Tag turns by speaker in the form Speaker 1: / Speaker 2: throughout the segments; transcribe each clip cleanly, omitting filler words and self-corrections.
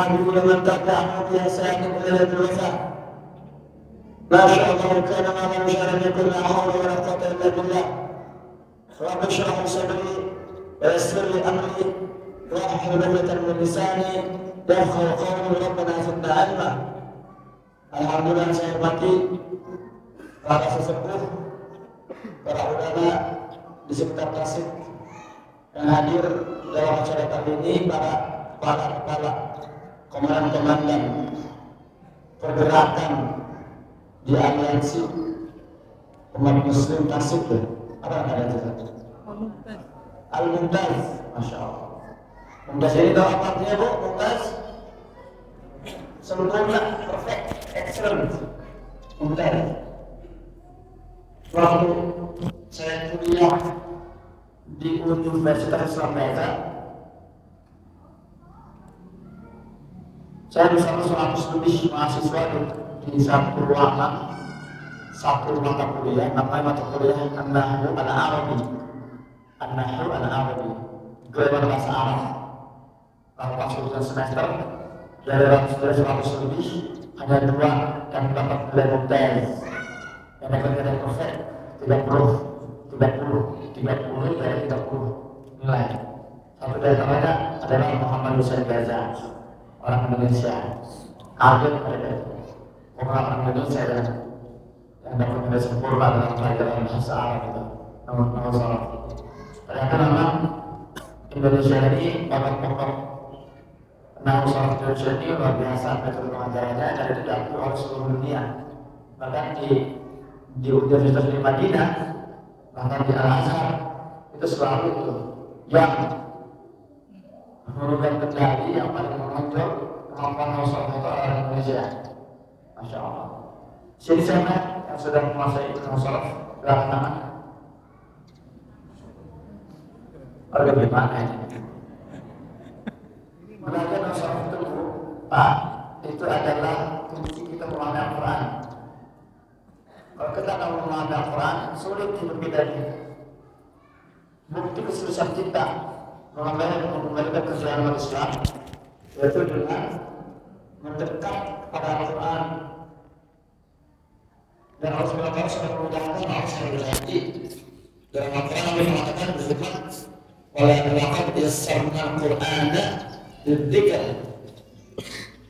Speaker 1: يهدي لمن تبعه بإحسان إلى الوفاء. ما شاء الله كان ما لم يشاء لم يكن لا حول ولا قوة إلا بالله. رب اشرح لي صدري ويسر لي أمري واحلل عقدة من لساني يفقهوا قولي. ربنا زدنا علما. Alhamdulillah saya hormati para sesepuh, para ulama di sekitar Tasik yang hadir dalam acara kali ini, para kepala komandan-komandan pergerakan di aliansi umat muslim Tasik, apa namanya itu? Al-Mumtaz, Masya Allah. Mumtaz ini tahu apa artinya, Bu? Mumtaz sempurna, perfect, excellent. Mumtaz. Waktu saya kuliah di Universitas Islam Mekah, saya bersama 100 lebih mahasiswa di satu ruangan, satu mata kuliah, namanya mata kuliah An-Nahwu Al-Arabi. An-Nahwu Al-Arabi, gelar bahasa Arab. Kalau pas urusan semester, dari 100 lebih, hanya 2 yang dapat gelar Mumtaz. Yang dapat gelar perfect, 30 dari 30 nilai. Satu dari mereka adalah Muhammad Hussein Gaza, orang Indonesia. Akhir ada orang Indonesia yang dapat nilai sempurna dalam pelajaran bahasa Arab itu. Nomor salah. Ternyata memang Indonesia ini pokok-pokok Nahwu Sharaf Indonesia ini luar biasa metode pengajarannya dan itu diakui oleh seluruh dunia. Bahkan di Universitas di Madinah, bahkan di Al-Azhar itu selalu itu yang memegang kendali yang paling menonjol kemampuan Nahwu Sharaf orang Indonesia. Masya Allah. Sini sana yang sudah menguasai Nahwu Sharaf berapa tangan? Harga gimana ini? Belajar Nahwu Sharaf itu, Pak, itu adalah kunci kita memahami Al-Quran. Kalau kita tak memahami Al-Quran, sulit berbedanya. Bukti kesuksesan kita mengembalikan kesejahteraan Islam, yaitu dengan mendekat kepada Al-Quran. Dan Allah SWT sudah memudahkan harus berhati. Dalam Al-Quran Allah mengatakan berfirman, "Walaqad yassarna al-Qur'ana lidzikr."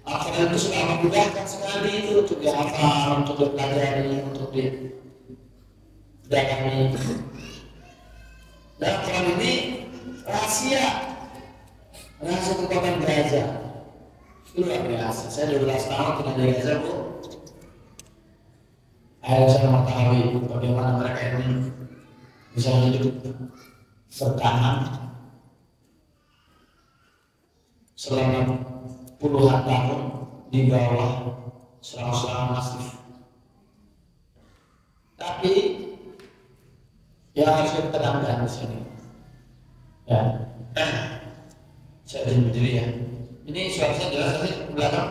Speaker 1: Al-Quran itu sudah memudahkan sekali itu untuk dihafal, untuk dipelajari, untuk didalami. Dan Al-Quran ini rahasia kekuatan Gaza. Itu luar biasa. Saya 12 tahun tinggal di Gaza, Bu. Akhirnya saya mengetahui bagaimana mereka ini bisa hidup bertahan selama puluhan tahun di bawah serangan masif. Tapi yang harus kita tenangkan di sini, ya, saya berdiri ya. Ini suara saya jelas tadi belakang,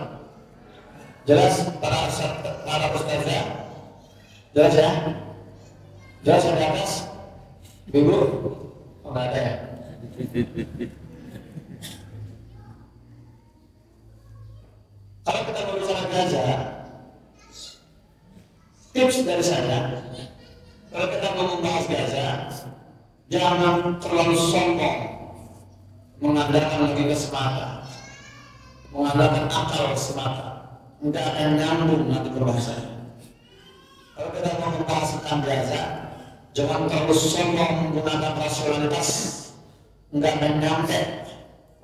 Speaker 1: jelas para ustazah, jelas ya, jelas di atas, ibu, nggak ada ya. Kalau kita berbicara Gaza, tips dari saya, kalau kita mau membahas Gaza, jangan terlalu sombong, mengandalkan logika semata, mengandalkan akal semata, tidak akan nyambung nanti berbahasanya. Kalau kita mau membahas tentang Gaza, jangan terlalu sombong menggunakan rasionalitas, tidak akan nyampe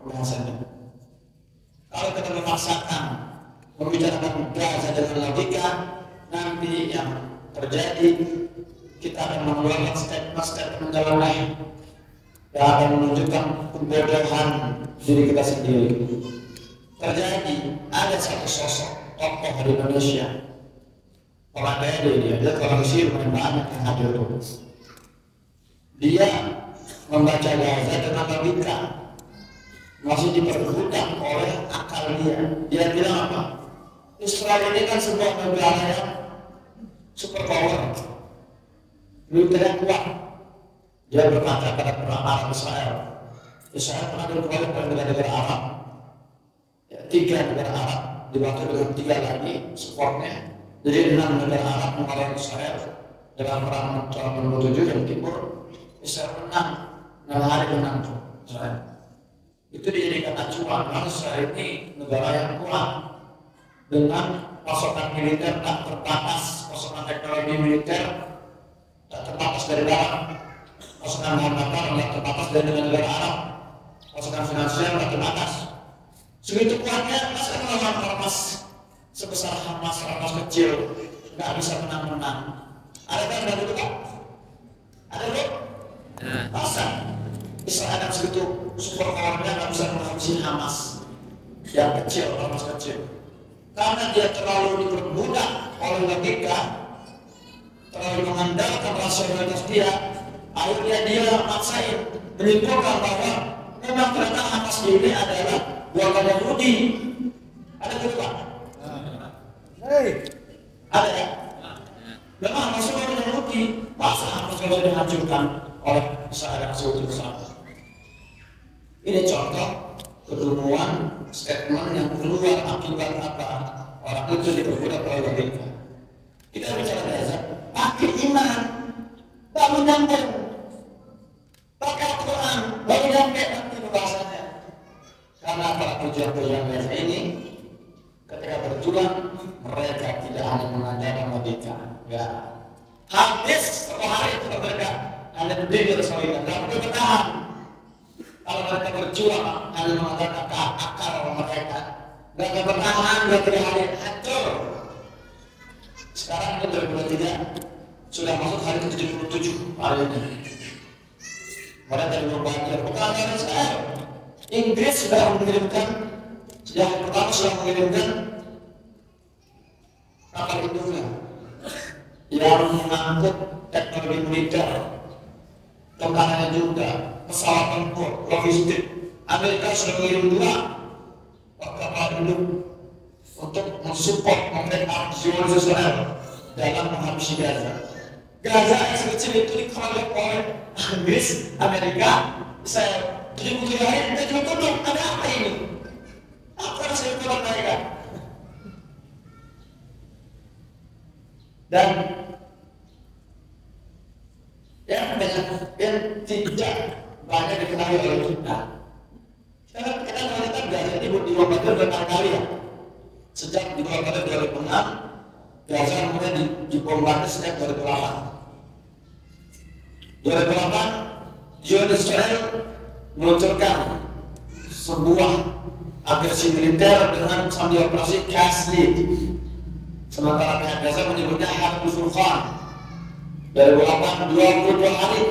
Speaker 1: pembahasannya. Kalau kita memaksakan membicarakan Gaza dengan logika, nanti yang terjadi kita akan mengeluarkan statement dalam lain yang akan menunjukkan kebodohan diri kita sendiri. Terjadi ada satu sosok tokoh di Indonesia, orang kaya dia orang Mesir banyak yang hadir terus. Dia membaca Gaza dengan logika, masih diperbudak oleh akal dia. Dia bilang apa? Israel ini kan sebuah negara yang superpower, militer kuat. Dia berkata pada perang Arab Israel pernah dikuasai oleh negara-negara Arab. Ya, 3 negara Arab dibantu dengan 3 lagi supportnya. Jadi 6 negara Arab melawan Israel dalam perang tahun 2007 yang timur. Israel menang, 6 hari menang tuh Israel. Itu dijadikan acuan karena Israel ini negara yang kuat dengan pasokan militer tak terbatas, pasokan teknologi militer tak terbatas dari dalam, pasokan bahan bakar tak terbatas dari negara Arab, pasokan finansial tak terbatas. Segitu kuatnya, masa melawan ormas sebesar Hamas, ormas kecil, nggak bisa menang-menang. Ada kan yang begitu Pak? Ada belum? Masa Israel yang segitu super powernya nggak bisa menghabisi Hamas yang kecil, ormas kecil. Karena dia terlalu diperbudak oleh logika, terlalu mengandalkan rasionalitas dia, akhirnya dia maksain menyimpulkan bahwa memang ternyata Hamas ini adalah buatan Yahudi. Ada gitu Pak? Ada ya? Memang Hamas itu buatan Yahudi. Masa Hamas bisa dihancurkan oleh Israel yang segitu besar? Ini contoh kedunguan statement yang keluar akibat apa? Orang itu diperbudak oleh logika. Kita bicara Gaza, pakai iman, baru nyampe, pakai Al-Quran, baru nyampe nanti bahasanya. Karena para pejuang-pejuang Gaza ini, ketika berjuang, mereka tidak hanya mengandalkan logika, enggak. Habis satu hari itu mereka hanya berdiri bersama iman, dan bertahan. Kalau mereka berjuang, hanya mengandalkan akal mereka, mereka bertahan 2-3 hari, hancur. Sekarang ini 2023 sudah masuk hari ke-77 hari ini. Mereka dari berbanjir, bukan hanya Israel. Inggris sudah mengirimkan, yang pertama sudah mengirimkan kapal induknya yang mengangkut teknologi militer, tekanannya juga pesawat tempur, logistik. Amerika sudah mengirim 2 kapal induk untuk mensupport membackup Zionis Israel dalam menghabisi Gaza. Gaza yang sekecil itu dikelola oleh Inggris, Amerika, Israel. Jadi mungkin lain kita juga tuduh, ada apa ini? Apa yang saya tuduh mereka? Dan yang tidak banyak diketahui oleh kita. Sekarang kita melihat Gaza ini dibombardir berkali-kali ya. Sejak dibombardir 2006, Gaza kemudian dibombardir sejak 2008. 2008, Zionis Israel meluncurkan sebuah agresi militer dengan sambil operasi Kaslit. Sementara pihak Gaza menyebutnya Harbul Furqan. 2008, 22 hari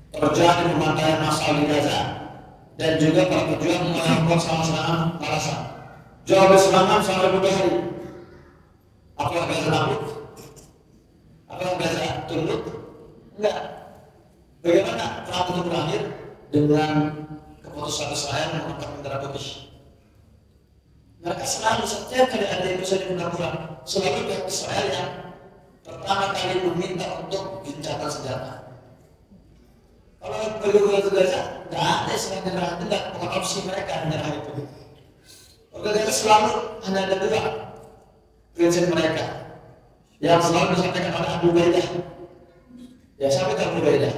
Speaker 1: terjadi pembantaian massal di Gaza dan juga para pejuang melakukan serangan balasan. Jawab serangan selama 2 hari. Apakah Gaza takut? Apakah Gaza tunduk? Enggak. Bagaimana perang itu berakhir? Dengan keputusan Israel menangkap Bendera Putih. Mereka selalu setiap kali ada episode perang, selalu pihak Israel yang pertama kali meminta untuk gencatan senjata. Kalau kedua Gaza, tidak ada selain menyerah, tidak, bukan opsi mereka menyerah itu. Kalau Gaza selalu hanya ada 2 prinsip mereka yang selalu disampaikan oleh Abu Ubaidah. Ya, siapa itu Abu Ubaidah?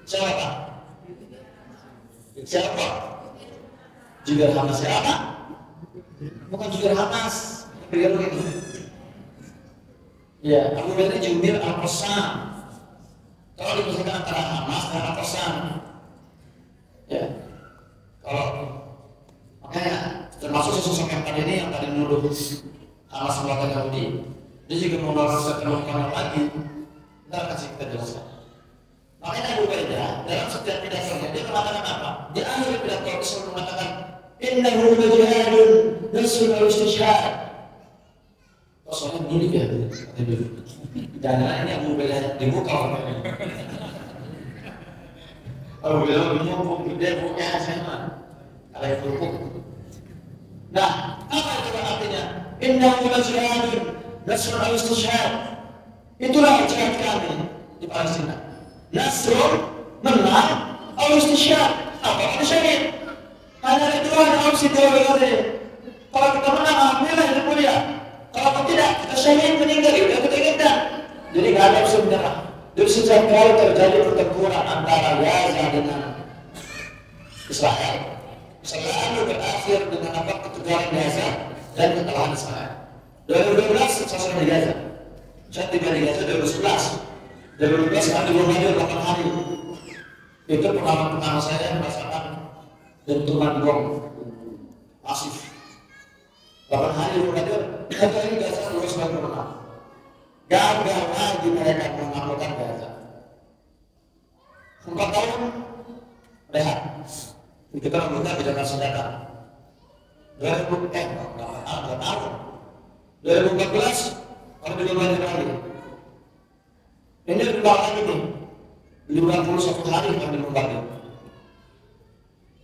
Speaker 1: Siapa? Siapa? Juga Hamas siapa? Bukan juga Hamas. Beliau ini. Ya, Abu Ubaidah Jumir Al-Qassam. Kalau dipisahkan antara Hamas dan Al-Qassam. Ya. Kalau makanya termasuk sosok yang tadi ini yang tadi menuduh Hamas melakukan Yahudi. Dia juga mengeluarkan setelah kamar lagi. Ntar kasih kita jelaskan. Makanya Abu Ubaidah dalam setiap pidatonya dia mengatakan apa? Di akhir pidato Islam mengatakan innahu lajihadun nasrun al-istishhad. Soalnya begini ya, dan ini Abu Ubaidah dibuka oleh Abu Ubaidah menyumpuk dia punya SMA kalau itu hukum. Nah, apa itu artinya? Innahu lajihadun nasrun al-istishhad. Itulah jihad kami di Palestina. Nasrun menang al-istishhad. Apa syahid? Hanya ada dua opsi teori. Kalau kita menang, alhamdulillah itu mulia. Kalau tidak, kita syahid meninggal, udah kita ingatkan. Jadi nggak ada opsi menyerah. Jadi sejak kali terjadi pertempuran antara Gaza dengan Israel, selalu berakhir dengan apa ketegangan Gaza dan kekalahan Israel. 2012 saya sudah di Gaza. Saya tiba di Gaza 2011. 2012 kami berhadir 8 hari. Itu pengalaman pertama saya merasakan dentuman bom masif. 8 hari berhadir. Gaza ini Gaza lulus sebagai pemenang. Gagal lagi mereka mengamalkan Gaza. 4 tahun rehat. Kita meminta kebijakan senjata. 2014 kalau dibangun lagi. Ini berulang lagi nih. 51 hari kami membagi.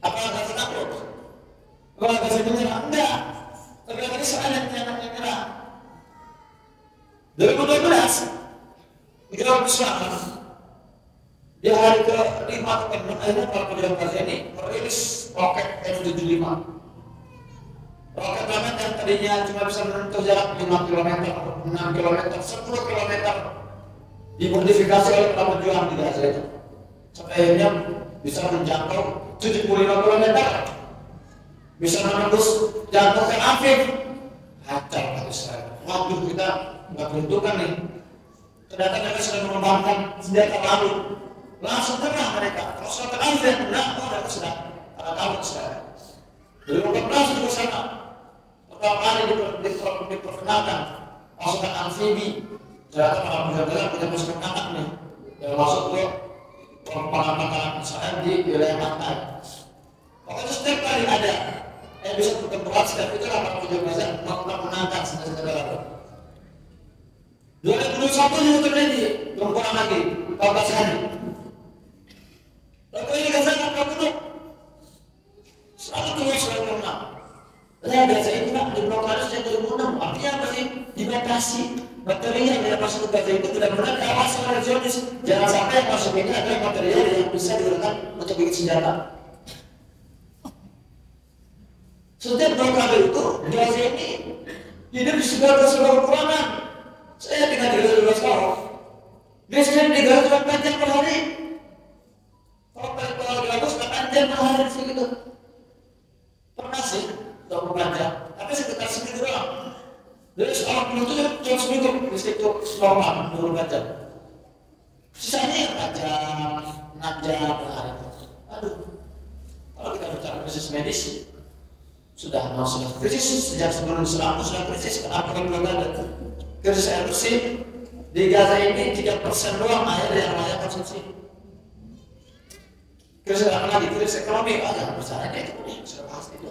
Speaker 1: Apakah Gaza takut? Apakah Gaza menyerah? Enggak. Tapi lagi soalnya yang menyerah. 2012 kita bersama di hari ke-5 atau ke-6 akhirnya para pejuang Gaza ini merilis roket F-75. Roket roket yang tadinya cuma bisa menempuh jarak 5 km, 6 km, 10 km dimodifikasi oleh para pejuang di Gaza itu sampai akhirnya bisa menjangkau 75 km, bisa menembus jantung ke Afif. Hajar Pak Israel. Waduh, kita nggak beruntungan nih. Ternyata mereka sudah mengembangkan senjata baru. Langsung tenang mereka. Kalau sudah tenang, dia tenang. Oh, mereka sudah tahu Israel. 2014 juga sama. Pertama kali diperkenalkan pasukan amfibi. Ternyata para penjaga punya pasukan anak nih yang masuk ke pangkalan Israel di wilayah pantai. Pokoknya setiap kali ada yang bisa bertempuran, setiap itu para penjaga Gaza menangkan senjata-senjata baru. 2021 juga terjadi, perempuan lagi, 14 hari. Lalu ini Gaza nggak pernah penuh. Selalu keluar selalu menang. Lihat Gaza itu kan di blokade sejak 2006, artinya apa sih? Dibatasi. Material yang masuk ke Gaza itu tidak benar diawasi oleh Zionis. Jangan sampai yang masuk ini adalah material yang bisa digunakan untuk bikin senjata. Setiap blokade itu, Gaza ini hidup di sebuah kekurangan. Saya tinggal di Gaza 12 tahun. Biasanya di Gaza cuma 4 jam per hari. Kalau di Gaza sudah 4 jam per hari segitu. Pernah sih 24 jam, tapi sekitar segitu doang. Jadi seorang penuntut cuma seminggu listrik itu normal 24 jam. Sisanya 4 jam, 6 jam per hari. Aduh, kalau kita bicara krisis medis, sudah krisis sejak sebelum Islam sudah krisis. Kenapa kan belum ada? Krisis air bersih di Gaza ini 3% doang air yang layak konsumsi. Krisis apa lagi? Krisis ekonomi aja. Misalnya itu sudah pasti itu.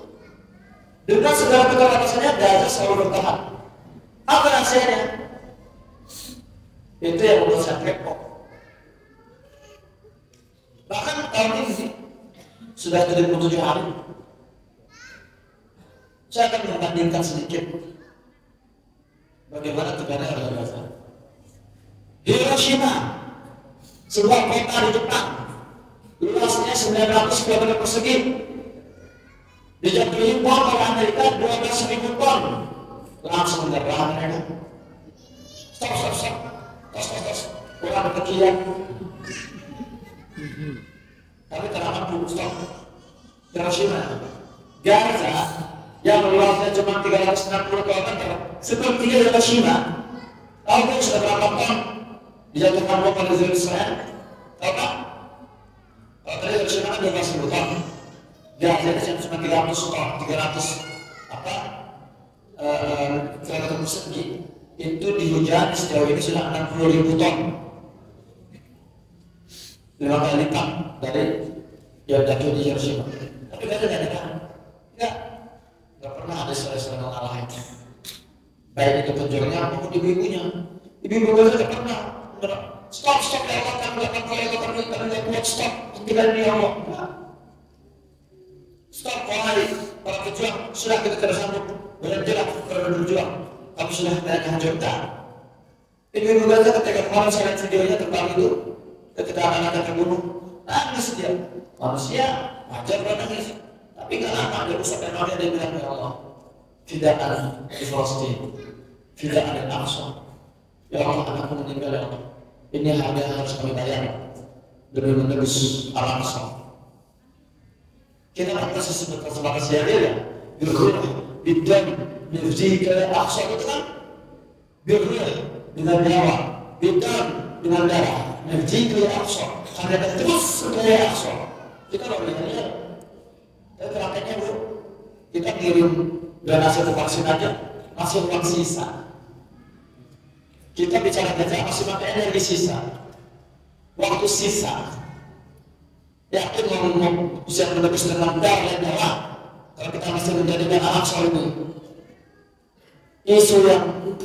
Speaker 1: Dengan segala keterbatasannya Gaza selalu bertahan. Apa rahasianya? Itu yang membuat saya repot. Bahkan tahun ini sudah 77 hari. Saya akan membandingkan sedikit bagaimana keadaan adalah Gaza. Hiroshima, sebuah kota di Jepang, luasnya 900 km persegi, dijatuhi bom oleh Amerika 12.000 ton, langsung menyerah mereka. Stop, kurang kekian. Kami teramat dulu stop. Hiroshima, Gaza yang luasnya cuma 360 km, seperti Hiroshima, tahu sudah berapa ton dijatuhkan bom oleh Israel? Tahu tak? Kalau tadi Hiroshima kan 12.000 ton, Gaza itu cuma 300 ton, 300 kilometer persegi. Itu dihujani sejauh ini sudah 60.000 ton, 5 kali lipat dari yang jatuh di Hiroshima. Tapi Gaza tidak ada, nggak pernah ada salah ngalahin. Baik itu penjualnya maupun ibu-ibunya. Ibu-ibu Gaza tidak pernah. Stop, lewatkan belakang kalian buat stop, tinggal di Allah. Stop, para pejuang sudah kita tersambung, berjalan berjuang, tapi sudah tidak hancurkan. Ibu-ibu Gaza ketika kemarin saya lihat videonya tentang itu, ketika anak-anak terbunuh, nangis dia. Manusia wajar nangis, Tapi nggak lama dia rusak dan mati, dia bilang, ya Allah, tidak ada di Palestina, tidak ada di Aqsa. Ya Allah, anakku meninggal, ya Allah. Ini harga yang harus kami bayar demi menebus Al-Aqsa. Kita akan sebagai siaga ya, bergerak bidang menuju ke Aqsa itu kan bergerak dengan nyawa, bidang dengan darah menuju ke Aqsa. Karena kita terus ke Aqsa. Kita loh lihat, tapi prakteknya bu, kita kirim donasi untuk vaksin aja masih uang sisa. Kita bicara kerja masih pakai energi sisa, waktu sisa. Yakin mau bisa menebus dengan darah dan nyawa kalau kita masih menjadikan Al-Aqsa ini isu yang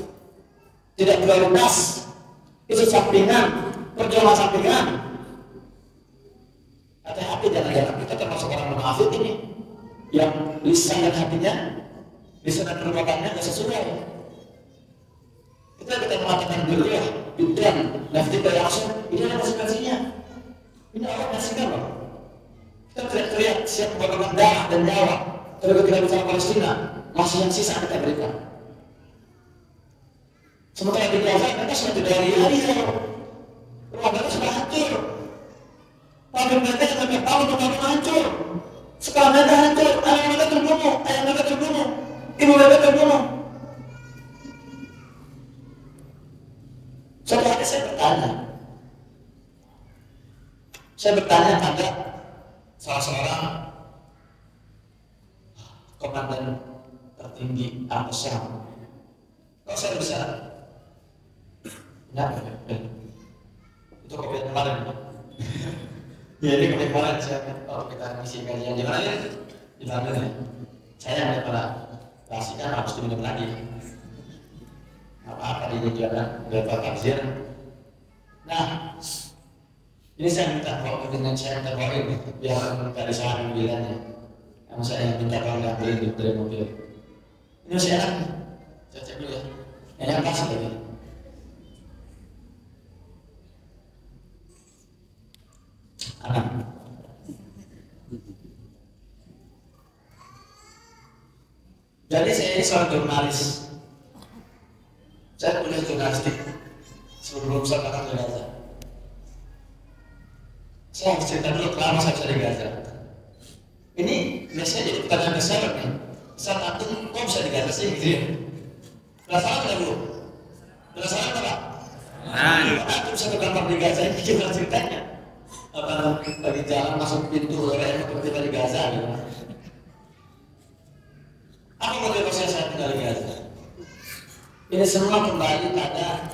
Speaker 1: tidak prioritas, isu sampingan, perjuangan sampingan. Hati-hati, jangan-jangan kita termasuk orang munafik ini yang lisan dan hatinya, lisan dan perbuatannya tidak sesuai. Kita mengatakan beliau bidang nafti dari Aqsa, ini adalah konsekuensinya. Ini Allah kasihkan loh. Kita teriak-teriak siap membagikan darah dan nyawa. Tapi kita bicara Palestina, masih yang sisa kita berikan. Sementara di Gaza mereka sudah tidak hari-hari, rumah mereka sudah hancur. Pabrik mereka sampai tahun pertama hancur. Sekolah mereka hancur, anak mereka terbunuh, ayah mereka terbunuh, ibu mereka terbunuh. Suatu hari saya bertanya pada salah seorang komandan tertinggi Al-Qassam. Kalau saya bisa, enggak, itu kopi kemarin. Ya ini kopi kemarin saya kalau kita ngisi kajian di mana ya? Di London ya. Saya yang pada pastikan harus diminum lagi. Apa-apa di jalan berapa kajian. Nah, ini saya minta kalau dengan saya minta bawain biar dari saya mobilannya. Yang saya minta kalau nggak beli dari mobil. Ini masih enak. Saya cek dulu ya. Enak pas lagi. Anak. Jadi saya ini seorang jurnalis. Saya punya jurnalistik sebelum saya datang ke Gaza. Saya harus cerita dulu kenapa saya bisa di Gaza. Ini biasanya jadi pertanyaan besar nih. Saat antum kok bisa di Gaza sih gitu ya? Penasaran nggak bu? Penasaran nggak pak? Antum bisa ke kantor di Gaza ini gimana ceritanya? Apa lagi jalan masuk pintu kayak tiba di Gaza gitu? Apa motivasi saya tinggal di Gaza? Ini semua kembali pada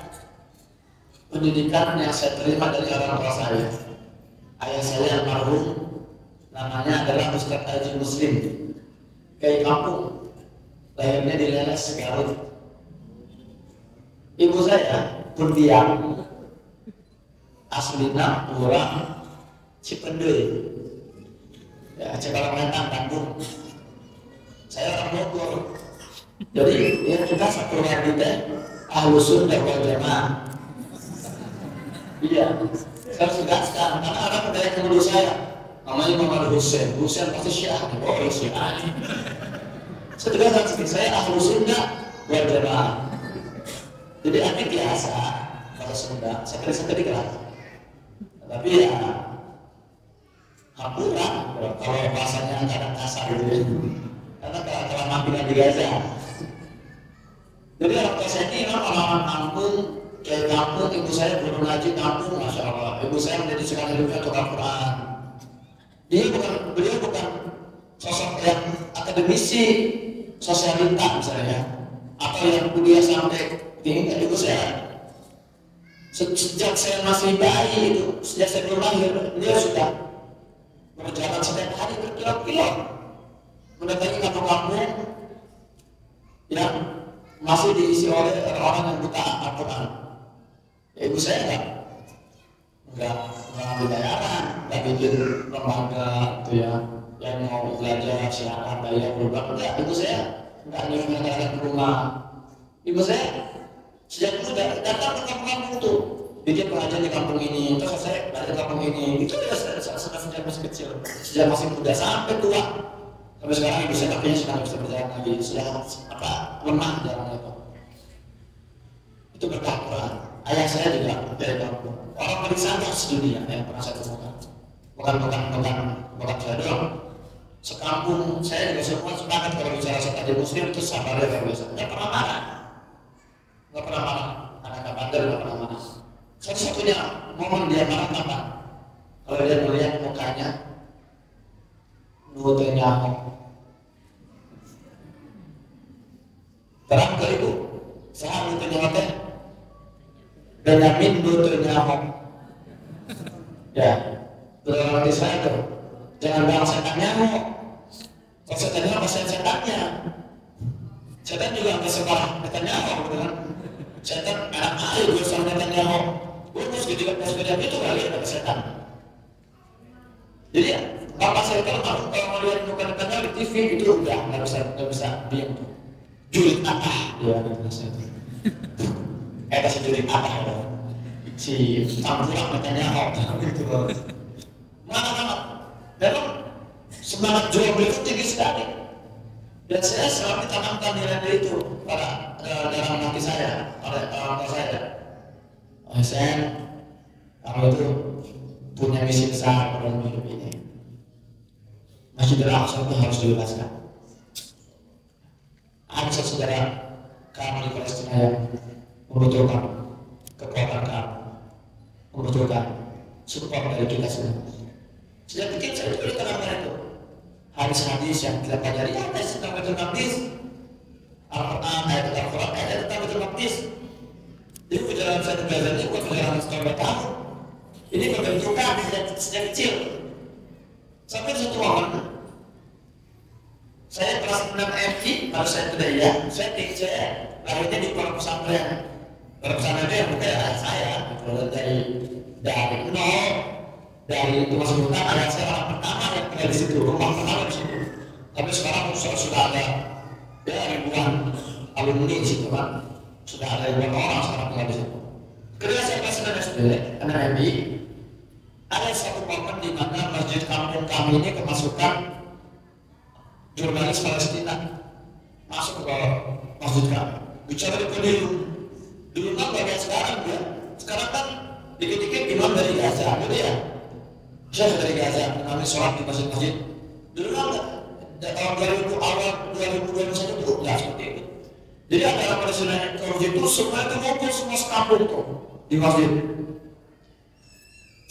Speaker 1: pendidikan yang saya terima dari orang tua saya. Ayah saya almarhum namanya adalah Ustaz Haji Muslim, Kiai kampung, lahirnya di Leles, Garut. Ibu saya Pundiang, aslinya orang Cipendei, ya Cikalongwentan, Bandung. Saya orang Bogor. Jadi ya kita satu kita Ahlus Sunnah wal Jamaah. Iya, saya tegaskan karena orang ada yang menuduh saya namanya Muhammad Hussein pasti Syiah, oh Syiah. Saya tegaskan seperti saya Ahlus Sunnah wal Jamaah. Jadi aneh biasa kalau Sunda, sekali keras. Tapi ya hampura kalau bahasanya kadang kasar gitu. Karena kalau mampilan di Gaza. Jadi orang tua saya ini orang kampung, kayak kampung, ibu saya belum ngaji kampung, masya Allah. Ibu saya menjadi sekali hidupnya tukang Quran. Beliau bukan sosok yang akademisi, sosialita misalnya, atau yang kuliah sampai tinggi. Ibu saya sejak saya masih bayi itu, sejak saya belum lahir, beliau sudah berjalan setiap hari berkilo-kilo mendatangi kampung-kampung yang masih diisi oleh orang-orang yang buta Al-Quran. Ya, ibu saya enggak ngambil bayaran, enggak bikin lembaga itu ya yang mau belajar silakan bayar berubah. Enggak, ibu saya enggak menyelenggarakan rumah. Ibu saya sejak muda datang ke kampung-kampung itu, bikin pengajian di kampung ini, terus saya balik ke kampung ini. Itu sudah sejak masih kecil, sejak masih muda sampai tua. Tapi sekarang ibu saya kakinya sudah bisa berjalan lagi, sudah lemah jalan itu berkah Quran. Ayah saya juga dari Lampung, orang paling santai sedunia yang pernah saya temukan. Bukan saya doang. Sekampung saya juga semua sepakat kalau bicara sekali muslim itu sabar ya biasa. Nggak pernah marah. Anak bandel nggak pernah marah. Satu-satunya momen dia marah apa? Kalau dia melihat mukanya nutenya terang ke ibu, saya nutenya teh Benyamin nutenya ya, berarti saya tuh jangan bilang setannya kalau setannya apa setannya setan juga nggak sekolah Netanyahu betul. Setan anak air gue sama Netanyahu gue pas kejadian itu kali ada setan. Jadi bapak saya kalau melihat muka Netanyahu di TV itu udah nggak bisa diam tuh. Julit apa ya kasih julit apa si tampulang Netanyahu gitu loh. Mana memang semangat jual beli itu tinggi sekali. Dan saya selalu ditanamkan nilai itu pada dalam hati saya, pada orang tua saya. Saya kamu itu punya misi besar dalam hidup ini. Masjidil Aqsa itu harus dibebaskan. Ada saudara kamu di Palestina yang membutuhkan kekuatan kamu, membutuhkan support dari kita semua. Sejak kecil saya juga ditanamkan itu. Hadis-hadis yang kita pelajari ada tentang Baitul Maqdis, Al-Quran, ayat Al-Quran, ayat tentang Baitul Maqdis. Jadi perjalanan saya ke Gaza ini bukan perjalanan setahun tahun. Ini berbentukan sejak kecil. Sampai satu momen, saya kelas 6 FI, kalau saya tidak ya, saya lahirnya di pondok pesantren. Pondok pesantren itu yang bukan ayah saya, kalau dari nol. Dari itu masuk hutan, ayah saya orang pertama yang tinggal di situ, rumah pertama di situ. Tapi sekarang sudah ada ribuan alumni di situ kan, sudah ada ribuan orang sekarang tinggal di situ. Ketika saya kelas 9 SD, MI, ada satu momen di mana masjid kampung kami ini kemasukan jurnalis Palestina masuk ke masjid kami, bicara di podium. Dulu kan bagian sekarang ya, sekarang kan dikit-dikit imam dari Gaza, gitu ya. Saya dari Gaza, kami sholat di masjid-masjid. Dulu kan tahun 2000 awal 2021 itu ya seperti itu. Jadi ada Palestina itu semua itu ngumpul semua sekampung tuh di masjid.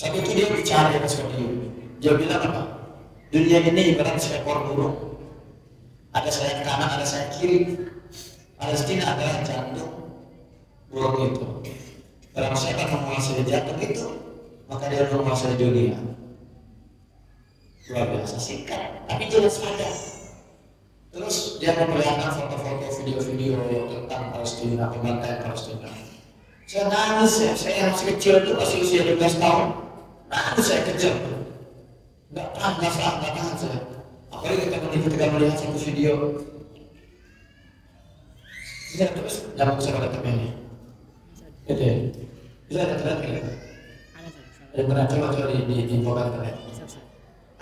Speaker 1: Saat itu dia bicara ya seperti itu. Dia bilang apa? Dunia ini ibarat seekor burung. Ada sayap kanan, ada sayap kiri. Palestina adalah jantung burung itu. Kalau saya akan menguasai jantung itu, maka dia akan menguasai dunia. Luar biasa singkat, tapi jelas ada. Terus dia memperlihatkan foto-foto, video-video tentang Palestina, pembantaian Palestina. Saya nangis ya, saya masih kecil itu masih usia 12 tahun. Nangis saya kejar. Nggak tahan saya. Apalagi ketika melihat satu video. Bisa terus, jangan bisa pada temennya. Gitu ya. Bisa ada terlihat ya? Ada pernah coba di program internet.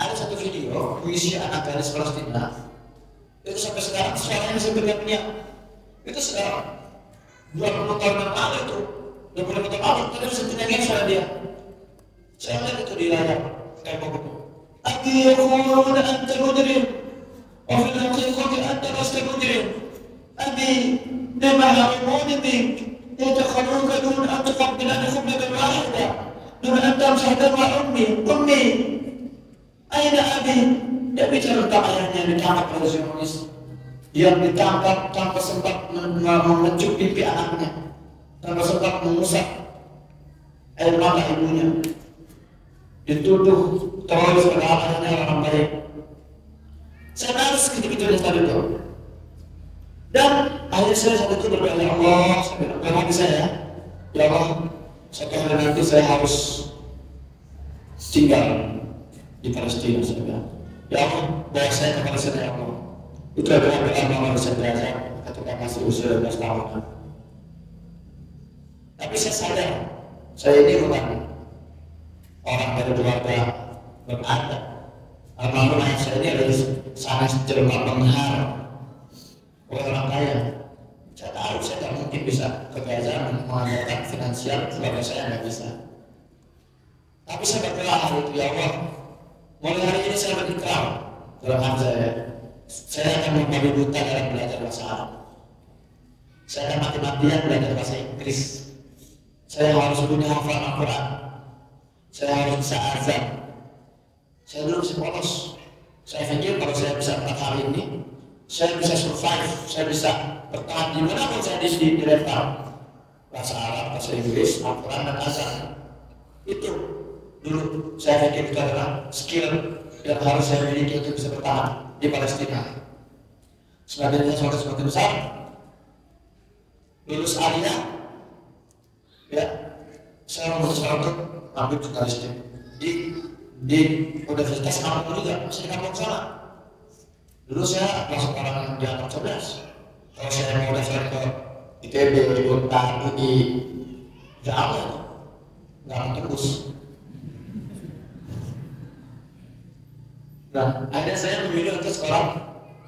Speaker 1: Ada satu video puisi anak gadis Palestina itu sampai sekarang suaranya masih berniat. Itu sekarang 20 tahun yang lalu itu 20 tahun lalu itu masih terdengar suara dia. Saya lihat itu di layar tembok itu. Abi yaquluna anta mujrim wa fil haqiqati anta lasta mujrim. Abi lima yarimuni bik يدخلونك دون أن تقبلني قبلة واحدة دون أن تمسح دم أمي أين أبي؟ Dia bicara tentang ayahnya yang ditangkap oleh Zionis, yang ditangkap tanpa sempat mengecup pipi anaknya, tanpa sempat mengusap air mata ibunya, dituduh teroris pada ayahnya orang baik. Saya nangis ketika itu tadi itu. Dan akhirnya saya saat itu berdoa, ya Allah, dalam hati saya, ya Allah, suatu hari nanti saya harus tinggal di Palestina. Saya bilang, ya Allah, bawa saya ke Palestina, ya Allah. Itu adalah doa Mama Rusa Derajat ketika masih usia 12 tahun. Tapi saya sadar, saya ini bukan orang dari keluarga berada. Almarhum ayah saya ini adalah sanes jelma penghar oleh orang kaya. Saya tahu saya tidak mungkin bisa ke Gaza mengandalkan finansial, keluarga saya nggak bisa. Tapi saya berdoa itu, ya Allah, mulai hari ini saya berikrar dalam saya akan menjadi buta dalam belajar bahasa Arab. Saya akan mati-matian belajar bahasa Inggris. Saya harus punya hafalan Al-Quran. Saya harus bisa azan. Saya dulu bisa polos. Saya pikir kalau saya bisa 4 hari ini, saya bisa survive, saya bisa bertahan di mana pun saya di level bahasa Arab, bahasa Inggris, Al-Quran dan azan. Itu dulu saya pikir itu adalah skill yang harus saya miliki untuk bisa bertahan di Palestina. Sebagai semakin besar, lulus Aliyah, ya, saya memutuskan untuk ambil jurnalistik di Universitas Kampung juga, masih di kampung sana. Dulu saya masuk orang yang dianggap cerdas. Kalau saya mau daftar ke ITB, Unpad, UI, jauh, nggak akan tembus. Nah, akhirnya saya memilih untuk sekolah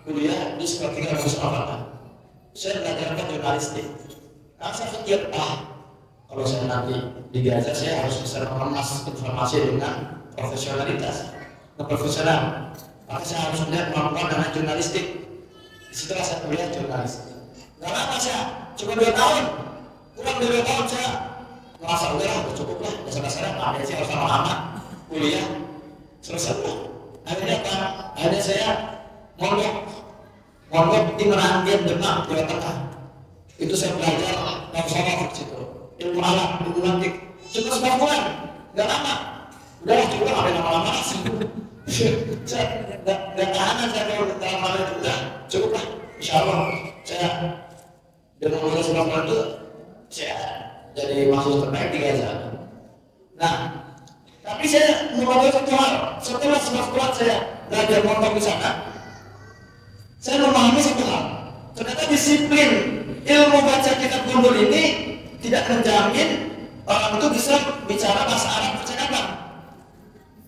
Speaker 1: kuliah di sekolah 3 kampus Alfata. Saya belajar jurnalistik. Karena saya pikir, kalau saya nanti di Gaza, saya harus bisa mengemas informasi dengan profesionalitas, profesional. Maka saya harus melihat kemampuan dengan jurnalistik. Disitulah saya kuliah jurnalistik. Gak lama saya, cuma 2 tahun, kurang dari 2 tahun saya merasa udah cukup lah, dasar-dasarnya ada sih harus lama kuliah, selesai lah. Akhirnya apa? Akhirnya saya mondok di Meranggen, Demak, Jawa Tengah. Itu saya belajar filsafat di situ, ilmu alam, ilmu mantik. Cuma 9 bulan, nggak lama. Udahlah cukup lah, sampai lama-lama sih. Saya nggak tahanan saya kalau dalam hal itu udah cukup lah. Insya Allah saya dengan umur 9 bulan itu saya jadi mahasiswa terbaik di Gaza. Nah, tapi saya memulai satu hal. Setelah 11 bulan saya belajar mondok di sana, saya memahami satu hal. Ternyata disiplin ilmu baca kitab gundul ini tidak menjamin orang itu bisa bicara bahasa Arab percakapan.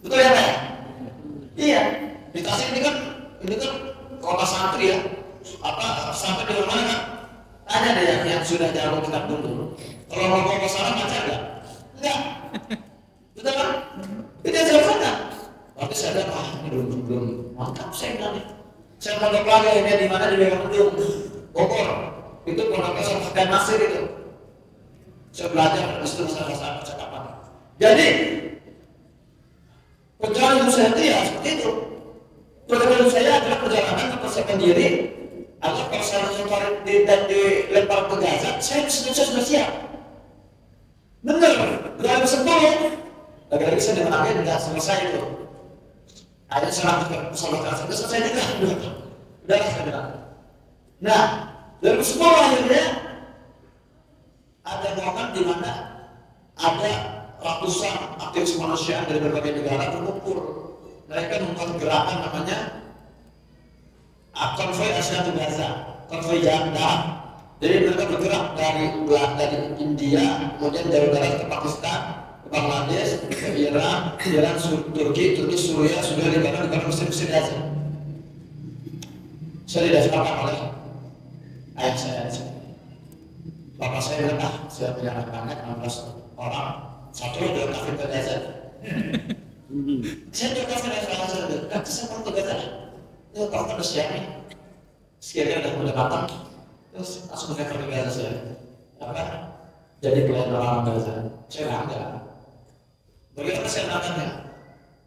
Speaker 1: Betul ya Pak? Iya. Di Tasik ini kan kota santri ya. Sampai di mana kan? Tanya deh yang sudah jago kitab gundul. Kalau ngomong bahasa Arab baca enggak? Enggak. Betul kan? Itu yang saya rasakan. Tapi saya lihat, ini belum mantap saya bilang nih. Saya mondok lagi ini di mana di Megamendung, Bogor. Itu pondok kesal dan Nasir itu. Saya belajar di situ bahasa percakapan. Jadi perjalanan saya itu ya seperti itu. Perjalanan saya adalah perjalanan mempersiapkan diri agar kalau saya dilempar ke Gaza, saya sudah siap. Benar, nggak bisa boleh. Lagi-lagi saya dengan agen nggak selesai itu. Akhirnya saya lanjut ke pesawat itu selesai juga. Udah saya bilang. Nah, dari sekolah akhirnya ada momen di mana ada ratusan aktivis kemanusiaan dari berbagai negara berkumpul. Mereka membuat gerakan namanya Konvoy Asia Gaza, Konvoy Janda. Jadi mereka bergerak dari India, kemudian dari barat ke Pakistan, ke Bangladesh, ke Iran, Turki, Suriah, Lebanon, Mesir, Gaza. Saya didaftarkan oleh ayah saya. Bapak saya bilang, saya punya anak-anak 16 orang, satu udah kafir ke Gaza. Saya juga kafir ke Gaza, saya mau ke Gaza. Ya, kalau kan udah siap nih, sekiranya udah matang, terus langsung ke Gaza saya. Jadi pelayan orang Gaza. Saya enggak. Bagaimana saya nangkapnya?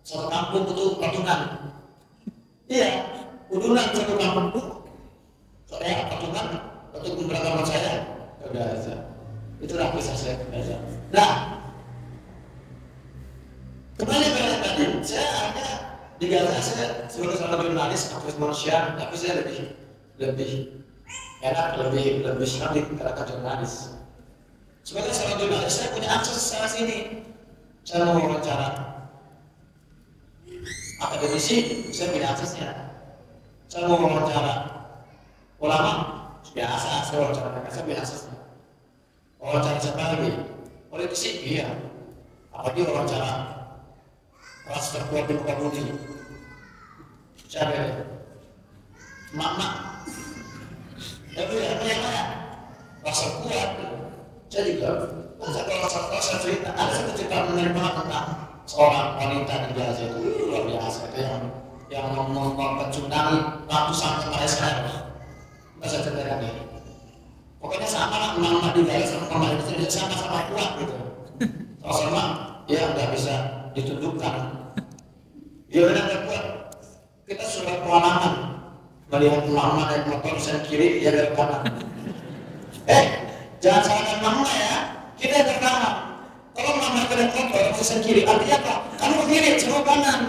Speaker 1: Satu kampung itu patungan. Iya, udunan satu kampung itu. Saya patungan untuk memberangkatkan saya ke Gaza. Itulah kisah saya ke Gaza. Nah, kembali ke yang tadi, saya ada di Gaza. Saya sebagai seorang jurnalis, aktivis manusia, tapi saya lebih enak, lebih senang di gerakan jurnalis. Sebagai seorang jurnalis, saya punya akses sana sini. Saya mau wawancara akademisi, saya punya aksesnya. Saya mau wawancara ulama, biasa, saya wawancara mereka, saya punya aksesnya. Wawancara siapa lagi? Politisi, iya. Apalagi wawancara ras terkuat di muka bumi. Siapa ya? mak-mak. Tapi ya, rasa kuat. Saya juga, rasa cerita, ada satu cerita menarik banget tentang seorang wanita di Gaza itu luar biasa, itu yang mempercundangi ratusan tentara Israel. Saya ceritakan ini. Pokoknya sama lah, emak-emak di Gaza sama emak itu sama-sama kuat gitu. Sama-sama, ya nggak bisa ditunjukkan. Dia benar nggak kuat. Kita sudah kewalahan melihat emak-emak naik motor sen kiri, dia dari kanan. Jangan salahkan mama ya, kita yang kanan. Kalau mama naik motor sen kiri, artinya apa? Kamu kiri, coba kanan.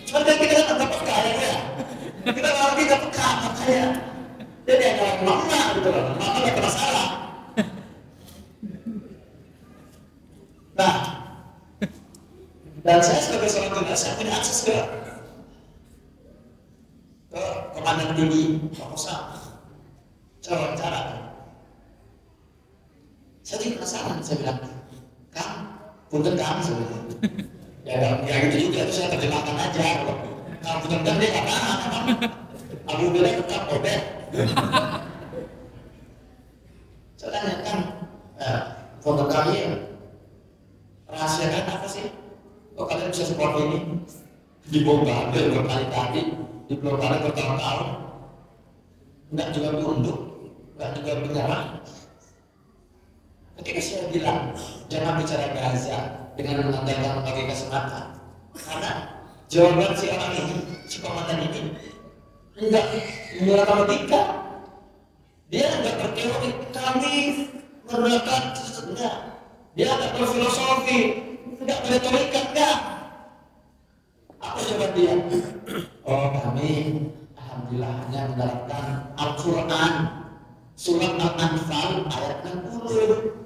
Speaker 1: Cuma kita nggak peka ya. Kita nggak peka makanya. Jadi ada mama gitu loh, mama nggak pernah salah. Nah, dan saya sebagai seorang tugas, saya punya akses ke komandan tinggi Kapolsek. Saya wawancara. Saya jadi penasaran, saya bilang, Kang, punten Kang, saya bilang. Ya gitu juga, itu saya terjemahkan aja. Kalau punten Kang, dia nggak paham, Abu Bilal tetap obet. Saya tanya, Kang, punten Kang ya, rahasia kan apa sih? Kok kalian bisa seperti ini? Dibombardir berkali-kali, dibombardir bertahun-tahun, nggak juga diunduk, nggak juga menyerah. Ketika saya bilang jangan bicara Gaza dengan mengandalkan logika semata, karena jawaban si orang ini, si komandan ini, enggak menggunakan logika. Dia enggak berteori, kami menggunakan enggak. Dia enggak berfilosofi, enggak berretorika, enggak. Apa jawaban dia? Oh, kami alhamdulillah hanya menerapkan Al-Quran surat Al-Anfal ayat 60.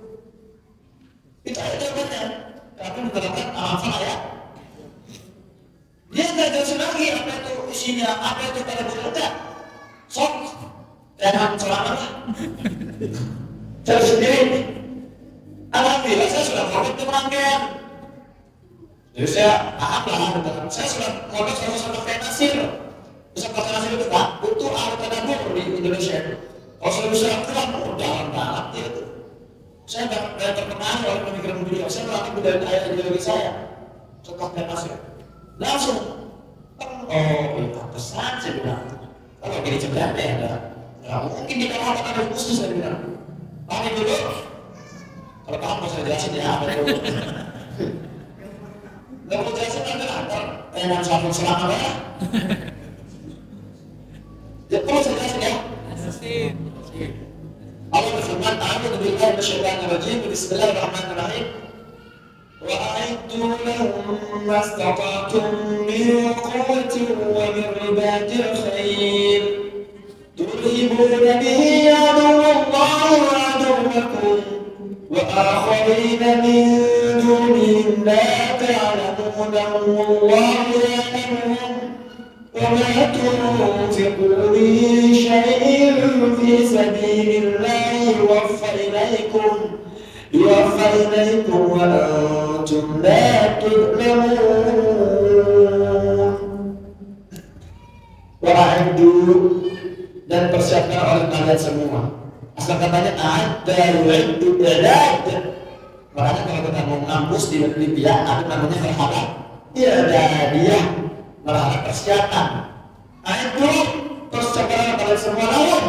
Speaker 1: Itu ayat jawabannya. Kami menerapkan Al-Anfal ayat. Dia nggak jelasin lagi apa itu isinya, apa itu pada berita. Sok, jangan celana lah. Saya sendiri. Alhamdulillah saya sudah ngobrol ke rangkaian. Jadi saya paham lah, saya sudah ngobrol sama Pak Nasir. Bisa Pak Nasir itu Pak, butuh alat tadabur di Indonesia itu. Kalau saya bisa keluar, dalam-dalam dia itu. Saya nggak terpengaruh oleh pemikiran beliau. Saya melakukan budaya ayat ideologi saya. Pak Nasir. Langsung, oh itu pesan saya bilang. Kalau gini cerdas ya, nggak mungkin di kamar ada khusus saya bilang. Paham dulu. Kalau paham mau saya jelasin ya apa itu. Nggak mau jelasin nanti antar. Yang sambung selama ya. Ya perlu saya jelasin ya. Allah berfirman, "A'udzu billahi minasyaitonir rajim. Bismillahirrahmanirrahim. وأعدوا لهم ما استطعتم من قوة ومن رباط الخيل ترهبون به عدو الله وعدوكم وآخرين من دونهم لا تعلمونهم والله يعلمهم وما تنفقوا من شيء في سبيل الله يوفى إليكم وأنتم لا تظلمون. Wa'addu, dan persiapkan oleh kalian semua. Asal katanya ada yu'iddu i'dad. Makanya kalau kita mau ngampus di Libya ada namanya berharap i'dadiyah, berharap persiapan. Itu persiapan kalian semua lawan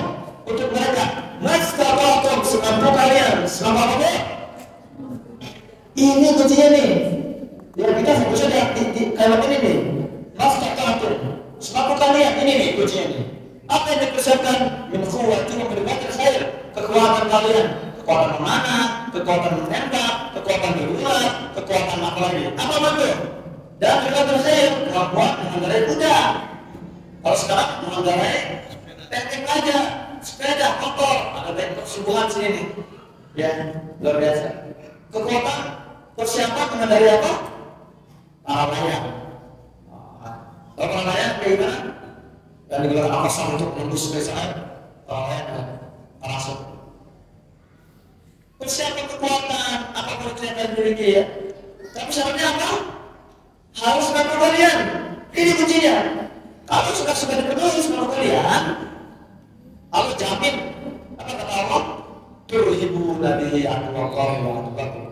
Speaker 1: untuk mereka. Mastata'tum, semampu kalian, semampu apa? Ini kuncinya nih. Biar kita fokusnya di kalimat ini nih. Mastata'tum, semampu kalian, ini nih kuncinya nih. Apa yang dipersiapkan? Min quwwatin wa min ribatil khair, kekuatan kalian, kekuatan memanah, kekuatan menembak, kekuatan berulat, kekuatan apa lagi? Apa betul? Dan ribatil khair, kemampuan mengendarai kuda. Kalau sekarang mengendarai teknik aja, sepeda, motor, ada teknik kesubuhan sini nih. Ya, luar biasa. Kekuatan persiapan mengendarai apa? Para layang. Kalau para layang bagaimana? Dan digelar alasan untuk menembus Israel, para parasut. Persiapan kekuatan apapun yang kalian miliki ya. Tapi syaratnya apa? Harus mampu kalian. Ini kuncinya. Kalau sudah turhibuna bihi aduwallahi wa aduwwakum.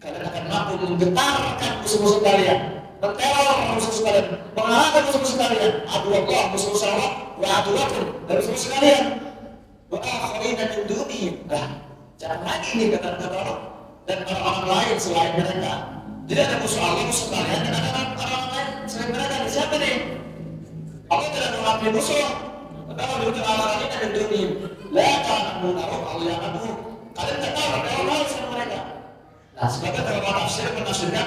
Speaker 1: Kalian akan mampu menggetarkan musuh-musuh kalian, menteror musuh-musuh kalian, mengalahkan musuh-musuh kalian. Aduwallah, musuh-musuh Allah, wa aduwwakum, dan musuh-musuh kalian. Wa akharina min dunihim. Nah, jangan lagi nih kata Allah dan orang-orang lain selain mereka. Jadi ada musuh Allah, musuh kalian, dan ada orang lain selain mereka. Siapa nih? Allah tidak mengakui musuh. Padahal diberikan akharina min dunihim. La ta'lamunahum aw ya'lamuhum. Kalian tak tahu ada orang lain selain mereka. Nah, sebagai ulama tafsir menafsirkan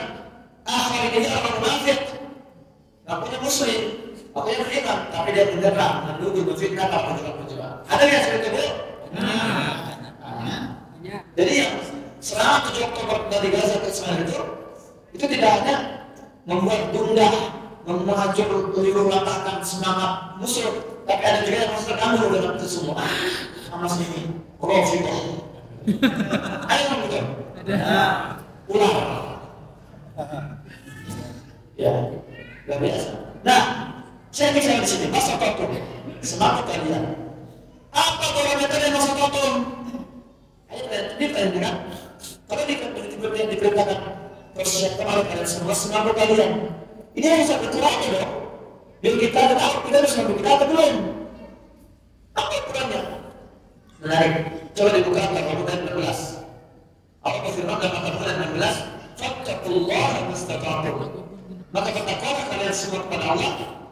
Speaker 1: akhirin ini orang munafik, nggak punya muslim, nggak punya beriman, tapi dia menyerang, menduga, memfitnah, mencoba. Ada yang seperti itu? Jadi yang serangan 7 Oktober dari Gaza ke Israel itu tidak hanya membuat gundah, menghancur, melulatahkan semangat musuh, tapi ada juga yang harus terganggu dengan itu semua. Hamas ini, Rafidah. Ada yang begitu? Ular. Ya, luar biasa. Nah, saya bicara di sini masa tatum, semangat kalian. Apa parameternya masa tatum? Ayo kita kan? Kalau diperintahkan persiapkan oleh kalian semua semangat kalian. Ini yang saya berkurangnya dong. Biar kita tahu kita harus mampu kita atau belum. Apa ukurannya? Menarik. Coba dibuka Al-Quran 16. Allah berfirman dalam Al-Quran 16, fattaqullaha mastata'tum. Maka bertakwalah kalian semua kepada Allah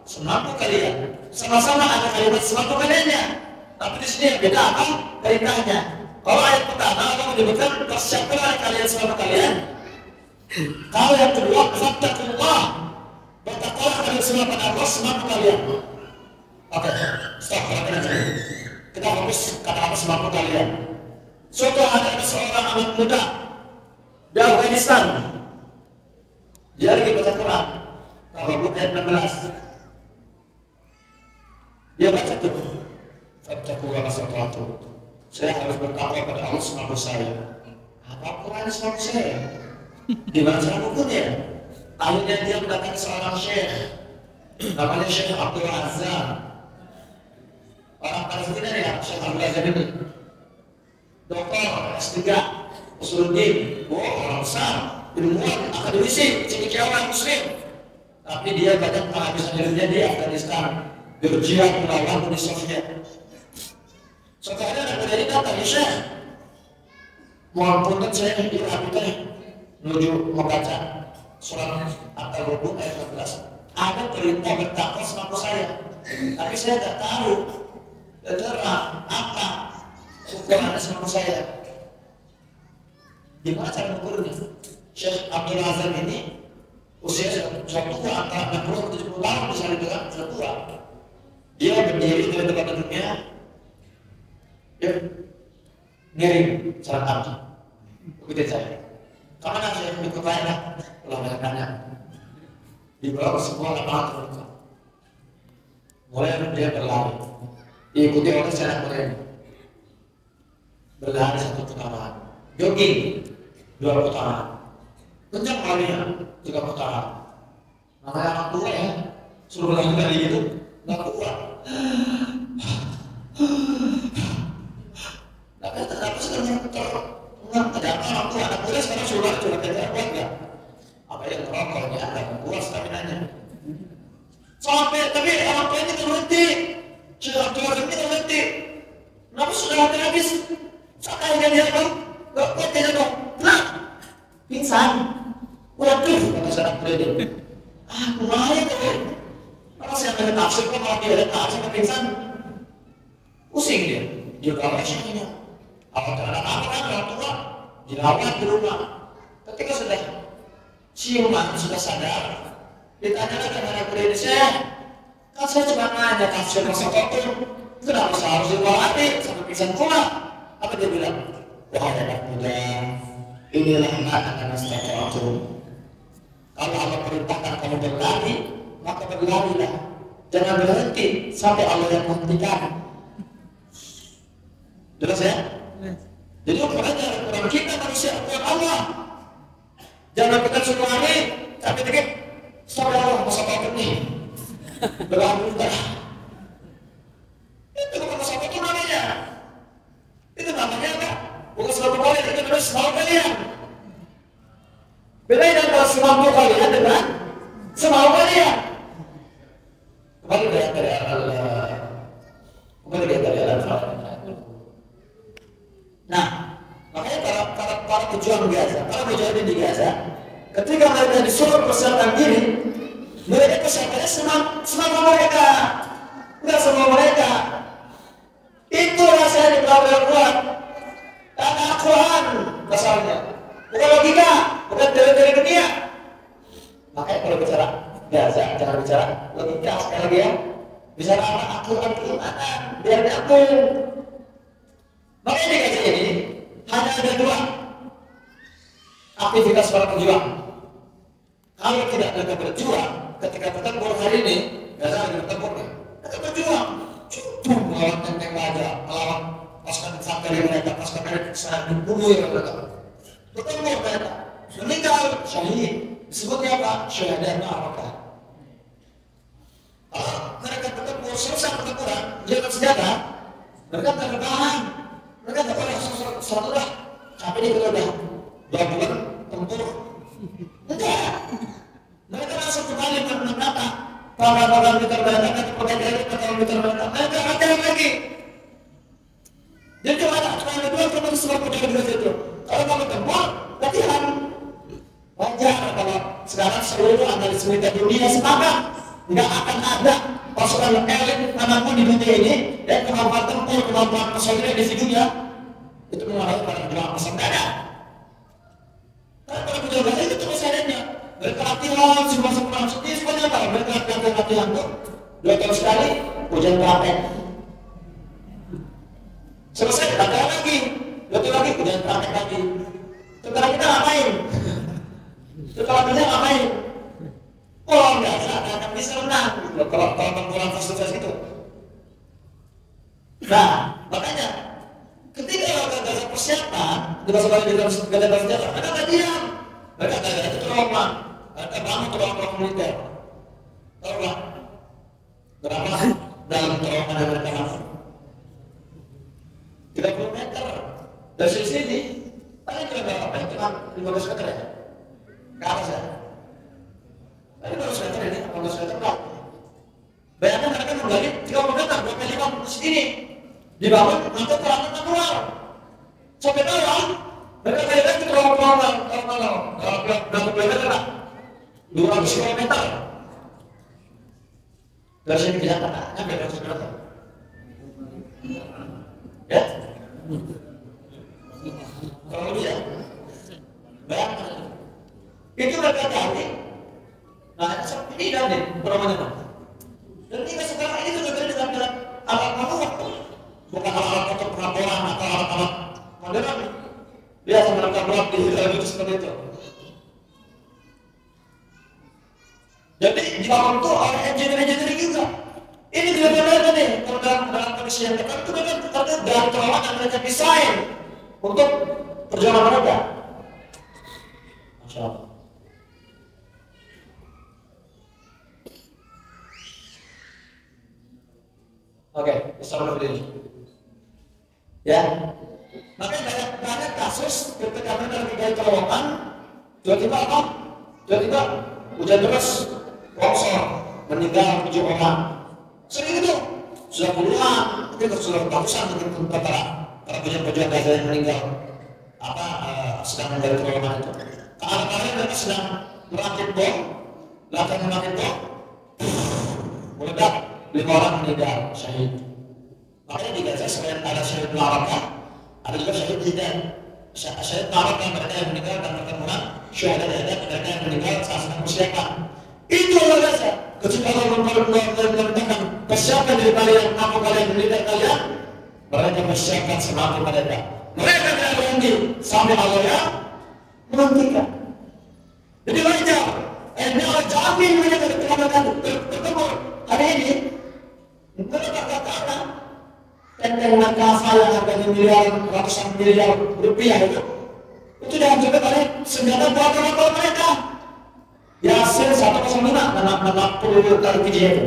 Speaker 1: semampu kalian. Sama-sama ada kalimat semampu kaliannya. Tapi di sini yang beda apa? Perintahnya. Kalau ayat pertama Allah menyebutkan persiapkanlah kalian semampu kalian. Kalau yang kedua, fattaqullaha, bertakwalah kalian semua kepada Allah semampu kalian. Oke, stop. Kita fokus kata apa semampu kalian. Suatu hari ada seorang anak muda di Afghanistan. Dia lagi baca Quran. Kalau ayat 16, dia baca tuh. Fattaqullaha mastata'tum. Saya harus bertakwa pada Allah semampu saya. Apa Quran semampu saya? Gimana cara ukurnya? Akhirnya dia mendatangi seorang syekh, namanya Syekh Abdul Azzam. Orang Palestina ya, Syekh Abdul Azzam ini. Doktor, S3, Usuluddin, orang besar, ilmuwan, akademisi, cendekiawan muslim. Tapi dia banyak penghabisan hidupnya di Afghanistan, berjihad melawan Uni Soviet. Sekarang ada dari datang, ya Syekh, mohon punten saya kita menuju membaca surat Al-Qur'an ayat 12. Ada perintah bertakwa semampu saya, tapi saya tidak tahu terang apa ukuran semampu saya. Gimana cara mengukurnya? Syekh Abdul Azzam ini usia sudah tua, antara 60 ke 70 tahun, bisa dibilang sudah tua. Dia berdiri di depan gedungnya, dia ngirim salat kami. Ikutin saya. Kemana saya ikut lain? Kalau banyak nanya, dibawa ke sebuah lapangan terbuka. Mulai dia berlari, diikuti oleh seorang murid. Berlari 1 putaran, jogging 2 putaran, kencang larinya 3 putaran. Namanya anak tua ya, suruh lari kali itu nggak kuat. Tapi sekarang nggak ada anak tua sekarang suruh lari cuma kerja kuat nggak? Apa yang rokoknya nggak kuat stamina-nya. Sampai tapi anak tua ini terhenti, sudah tua ini terhenti. Kenapa sudah habis? Sampai dia bang, nggak kuat dia dong. Nah, pingsan. Waduh, kata seorang murid. Lumayan tuh. Kalau saya nggak tafsir kok malah dia tafsir pingsan. Pusing dia bawa syekhnya. Apa anak-anak kan orang tua dirawat di rumah. Ketika sudah siuman, sudah sadar, ditanya lagi kepada murid saya, kan saya cuma nanya tafsir masa kotor, kenapa saya harus dirawati sampai pingsan pula? Apa dia bilang? Wahai anak muda, inilah anak-anak mastata'tum. Kalau Allah perintahkan kamu berlari, maka berlarilah. Jangan berhenti sampai Allah yang menghentikan. Jelas ya? Jadi ukurannya ukuran kita manusia, ukuran Allah. Jangan kita suruh lari, tapi dikit sampai Allah mastata'tum nih. Berlari dah. Itu bukan mastata'tum namanya. Itu namanya apa? Bukan kalian. Bedain antara semampu kalian dengan semau kalian. Kembali dari Al-Fatihah. Nah, makanya para pejuang Gaza, para mujahidin di Gaza, ketika mereka disuruh persiapkan diri, mereka persiapannya semampu mereka, nggak semua mereka. Itu rasanya benar-benar kuat. Karena Al-Quran dasarnya, bukan logika, bukan teori-teori dunia. Makanya kalau bicara Gaza, jangan bicara logika sekali lagi ya. Bicara Al-Quran keimanan, biar nyambung. Makanya di Gaza ini hanya ada dua aktivitas para pejuang. Kalau tidak mereka berjuang, ketika bertempur hari ini, Gaza lagi bertempur nih, mereka berjuang. Cukup melawan tenteng aja, melawan pasukan infanteri mereka, pasukan mereka sangat dibunuh ya mereka. Bertempur mereka, meninggal syahid. Disebutnya apa? Syahada ma'arakah. Mereka bertempur, selesai pertempuran, jalan senjata, mereka tak bertahan. Mereka tak pernah satu dah, sampai dia udah 2 bulan tempur. Enggak. Mereka langsung kembali menata para militer mereka, para militer mereka. Mereka akan lagi. Jadi cuma dua teman seluruh pejabat itu. Kalau kamu tempur, latihan. Wajar kalau sekarang seluruh analis militer dunia sepakat nggak akan ada pasukan elit manapun di dunia ini dan kemampuan tempur, kemampuan personil di dunia itu mengalami pada pejuang pesan dada. Karena para pejuang itu terus adanya. Mereka latihan semua ini semuanya apa? Mereka latihan tuh 2 tahun sekali ujian praktek. Selesai latihan lagi, 2 tahun lagi ujian praktek lagi. Setelah kita ngapain? Setelah kita ngapain? Oh enggak, akan bisa menang. Kalau tempuran fase itu. Nah, makanya ketika Gaza persiapan, di masa lalu Gaza bersenjata, mereka nggak diam. Mereka nggak ada trauma, mereka bangun trauma militer. Tahu nggak? Berapa dalam trauma yang mereka bangun? 30 meter dari sini, paling berapa? Cuma 15 meter ya? Ke atas ya? Tadi 15 meter ini, 15 meter kok. Bayangkan mereka menggali 30 meter, 25 segini. Dibangun untuk peralatan keluar. Sampai bawah, mereka bayangkan itu berapa kilometer lah? 200 kilometer. Dari sini ke Jakarta, sampai 200 kilometer. Ya? Kalau lebih ya? Bayangkan. Itu mereka cari. Nah, ini dah nih, perumahannya. Dan ini sekarang ini juga dengan alat waktu. Bukan alat untuk pelaporan atau alat modern. Dia akan melakukan blok di dalam itu seperti itu. Jadi dibangun itu oleh engineer juga. Ini juga benar nih, dalam kondisi yang tepat itu memang ternyata dari terowongan yang mereka desain untuk perjalanan mereka. Masya Allah. Oke, bersama berdiri. Ya, makanya banyak kasus ketika mereka lagi dari terowongan, tiba-tiba apa? Tiba-tiba hujan deras, longsor, meninggal 7 orang. Sering itu sudah puluhan, mungkin sudah ratusan mungkin para pejuang Gaza yang meninggal. Sedang dari terowongan itu. Kemarin mereka sedang merakit bom, latihan merakit bom, meledak, 5 orang meninggal syahid. Makanya di Gaza selain ada syahid Ma'arakah, ada juga syahid Zidan. Syahid Ma'arakah mereka yang meninggal dan pertempuran, syahid mereka yang meninggal saat sedang persiapan. Itu luar biasa. Ketika Allah memerintahkan persiapkan diri kalian, apa kalian militer kalian, mereka persiapkan semampu mereka. Mereka tidak berhenti sampai Allah ya menghentikan. Jadi wajar. Ini Allah jamin mereka bertemu hari ini. Mereka katakan tentang Nakasa yang harganya miliar, ratusan miliar rupiah itu dihancurkan oleh senjata buatan lokal mereka. Yasir 105 60 RPG itu.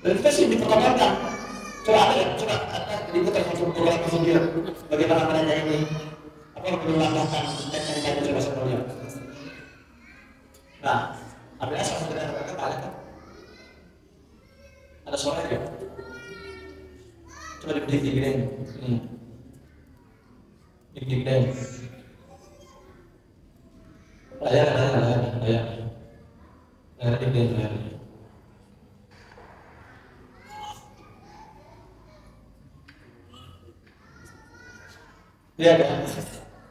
Speaker 1: Dan kita sih dipertontonkan. Coba ada ya, coba diputar satu beberapa video bagaimana mereka ini melambangkan teknik itu bahasa Korea. Nah, apabila salah satu dari mereka kalian kan ada suara ya. Coba digedein. Digedein. Layar. Layar digedein layar. Lihat ya.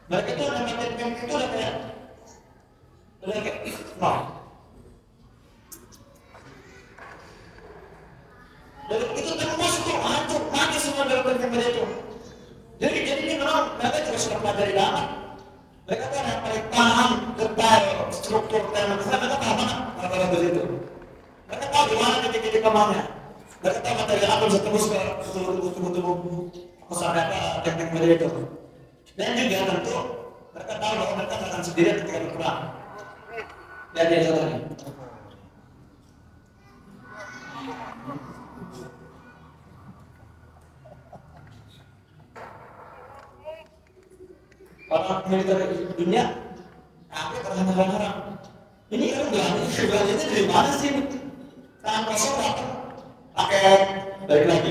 Speaker 1: Mereka itu ada mem itu udah kayak no. Dan itu terus tuh hancur mati semua dalam mem itu. Jadi ini memang mereka juga sudah pelajari lama. Mereka kan yang paling paham detail struktur tema. Mereka paham banget kata-kata itu. Mereka tahu di mana titik-titik kemana. Mereka tahu materi apa bisa tembus ke tubuh sampai apa teknik media itu. Dan juga tentu mereka tahu bahwa mereka akan sendirian ketika berperang. Lihat dia contohnya. Orang militer dunia, tapi terhalang-halang. Ini kan belanja itu dari mana sih? Tangan kosong datang, pakai balik lagi.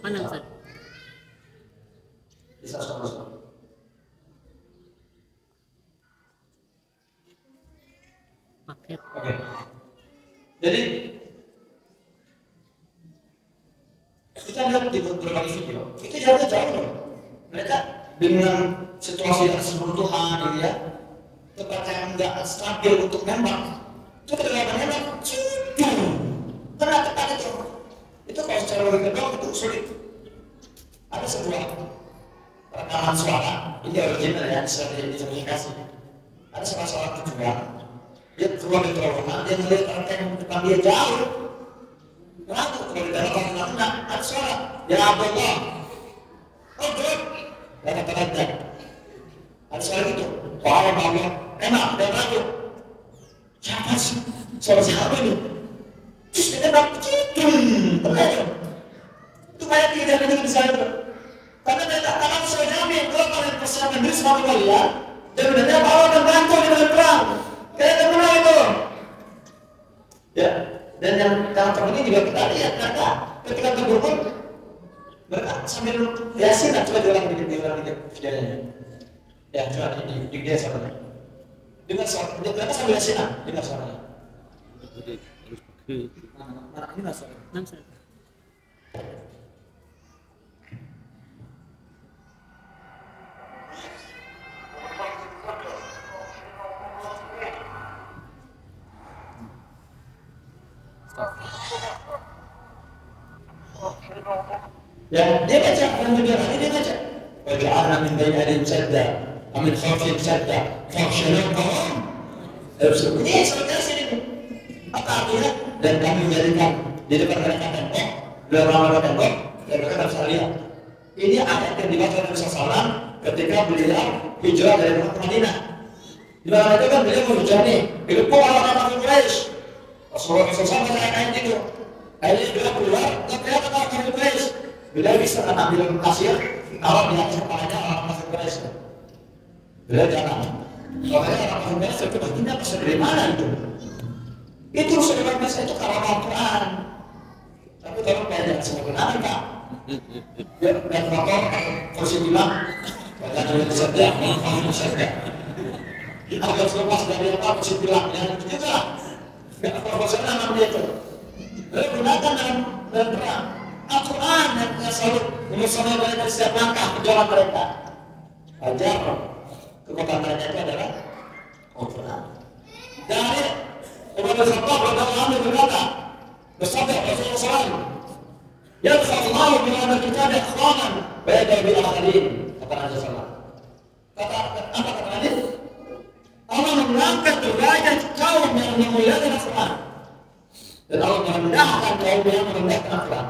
Speaker 2: Mana Ustaz?
Speaker 1: Bisa sama-sama.
Speaker 2: Paket.
Speaker 1: Oke. Jadi kita lihat di berbagai video, itu jaraknya jauh loh. Mereka dengan situasi yang seruntuhan, gitu ya, tempat yang nggak stabil untuk nembak, itu ketika menembak, kena tepat itu. Itu kalau secara logika doang itu sulit. Ada sebuah rekaman suara, ini original ya, sudah diidentifikasi. Ada salah seorang pejuang, dia keluar dari terowongan, dia melihat orang yang depan dia jauh. Lalu kalau di dalam orang ada suara, ya Allah, oh good, dan kata-kata, ada suara itu, wahai Allah, enak, dan lalu, siapa sih? Suara siapa ini? Terus dia tembak, itu kayak tidak ada yang bisa itu. Karena mereka akan sudah jamin kalau kalian persiapkan diri sebagai mulia, dan benar-benar Allah akan bantu di dalam perang. Kalian menang itu. Ya, dan yang terpenting juga kita lihat mereka ketika bergumul, mereka sambil yasin, coba diulang dikit videonya. Ya, coba di dia suaranya. Dengar suara, mereka sambil yasin, dengar suaranya. Mana ini nggak suaranya? Ya, dia baca, yang kedua hari dia baca. Waja'alna min bayni aydihim sadda, wa min khalfihim sadda, faghshaynahum. Ini sebenarnya sini. Apa artinya? Dan kami menjadikan di depan mereka tembok, belakang mereka tembok, dan mereka tak bisa lihat. Ini ayat yang dibaca Nabi SAW ketika beliau hijrah dari Mekah ke Madinah. Di mana itu kan beliau berhijrah nih, dilempung orang-orang Quraisy. Rasulullah SAW baca ayat itu. Akhirnya beliau keluar, dan beliau kata orang Quraisy. Beliau bisa ambil kasir, kalau di atas kepalanya orang Quraisy. Beliau jangan. Makanya orang Quraisy itu baginya bisa dari mana itu? Itu sebenarnya itu kalau Al-Quran. Tapi kalau belajar sebenarnya Pak. Ya, dan motor kursi bilang, baca dulu saja, mau saja. Agar selepas dari apa kursi bilang, yang itu juga. Gak profesional namanya itu. Lalu gunakan dalam perang. Al-Quran yang selalu bersama mereka setiap langkah perjalanan mereka. Ajar kekuatan mereka itu adalah Al-Quran. Dari Umar bin Khattab radhiyallahu anhu berkata, bersabda Rasulullah SAW, "Yarfa'ullahu bi hadhal kitab aqwaman wa yad'u bil akharin." Kata Rasulullah SAW. Kata Nabi? Allah mengangkat derajat kaum yang memuliakan Al-Quran. Dan Allah merendahkan kaum yang merendahkan Al-Quran.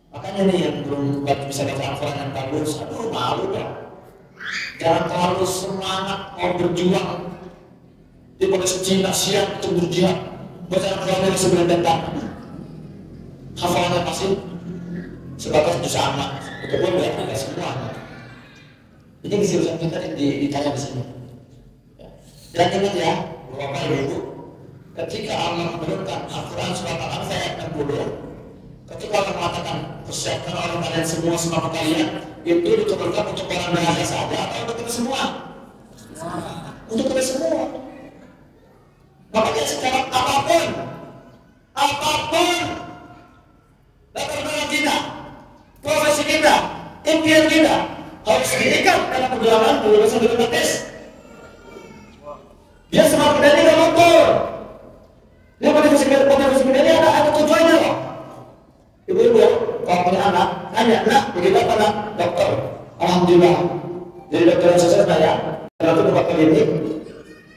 Speaker 1: Makanya nih yang belum bisa baca Al-Quran yang bagus, aduh malu dong. Jangan terlalu semangat mau berjuang. Dia pada Cina siap untuk berjihad. Baca Al-Quran yang sebelum datang. hafalannya masih sebatas juz amma, itu pun tidak semua. Ini kesirusan kita ditanya di sini. Dan ingat ya, Bapak Ibu, ketika Allah menurunkan Al-Quran surat Al-Anfal ayat 60, ketika Allah mengatakan persiapkan orang kalian semua kalian, itu diturunkan untuk orang bahasa saja atau untuk kita semua? Untuk kita semua. Makanya sekarang apapun latar belakang kita, profesi kita, impian kita harus diikat dalam perjalanan lulusan diplomatis. Dia semangat dari dia motor. Dia motivasi ini ada tujuannya loh. Ibu-ibu, kalau punya anak, tanya, nak, begitu apa nak? Dokter. Alhamdulillah. Jadi dokter yang sukses ya. Lalu dapat ini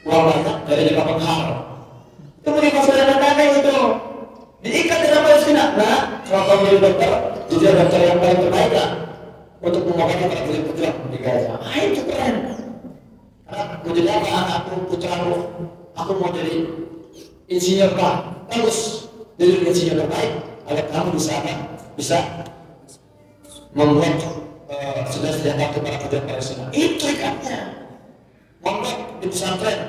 Speaker 1: uang banyak dari jangka penghar. Itu motivasi dari anak-anak itu. Diikat dalam Palestina. Nah, kalau kamu jadi dokter, jadi dokter yang paling terbaik lah untuk mengobati para pejuang di Gaza. Itu keren. Mau jadi apa anakku, putraku? Aku mau jadi insinyur Pak. Bagus, jadi insinyur terbaik. Agar kamu bisa membuat senjata kepada pejuang Palestina. Itu ikatnya. Membuat di pesantren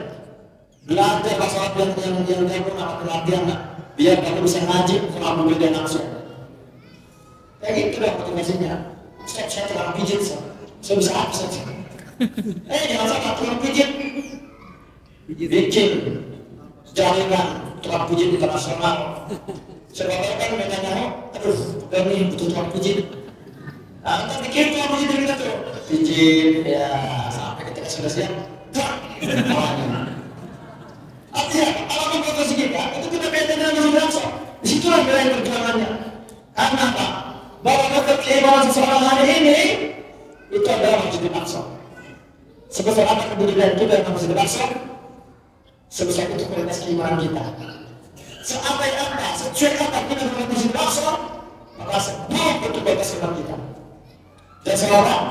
Speaker 1: belajar bahasa Arab yang jago nama pelatihan, biar kamu bisa ngaji sama Abu Bildan langsung. Kayak gitu dong motivasinya. Saya tukang pijit, saya bisa apa saja. Jangan sampai tukang pijit. Bikin jaringan tukang pijit internasional. Sebabnya kan mereka nyawa, aduh, kami butuh tukang pijit. Nah, kita bikin tukang pijit dari kita tuh. Pijit, ya sampai ketika sudah siap. Artinya, kalau memproduksi kita, itu kita kaitan dengan masjid Al-Aqsa. Disitulah nilai perjuangannya. Karena apa? Bahwa keimanan seseorang hari ini itu adalah masjid Al-Aqsa. Sebesar apa kebutuhan kita dengan masjid Al-Aqsa, sebesar itu kualitas keimanan kita. Seabai apa, secuek apa kita dengan masjid Al-Aqsa, maka sebuah bentuk kualitas keimanan kita. Dan sekarang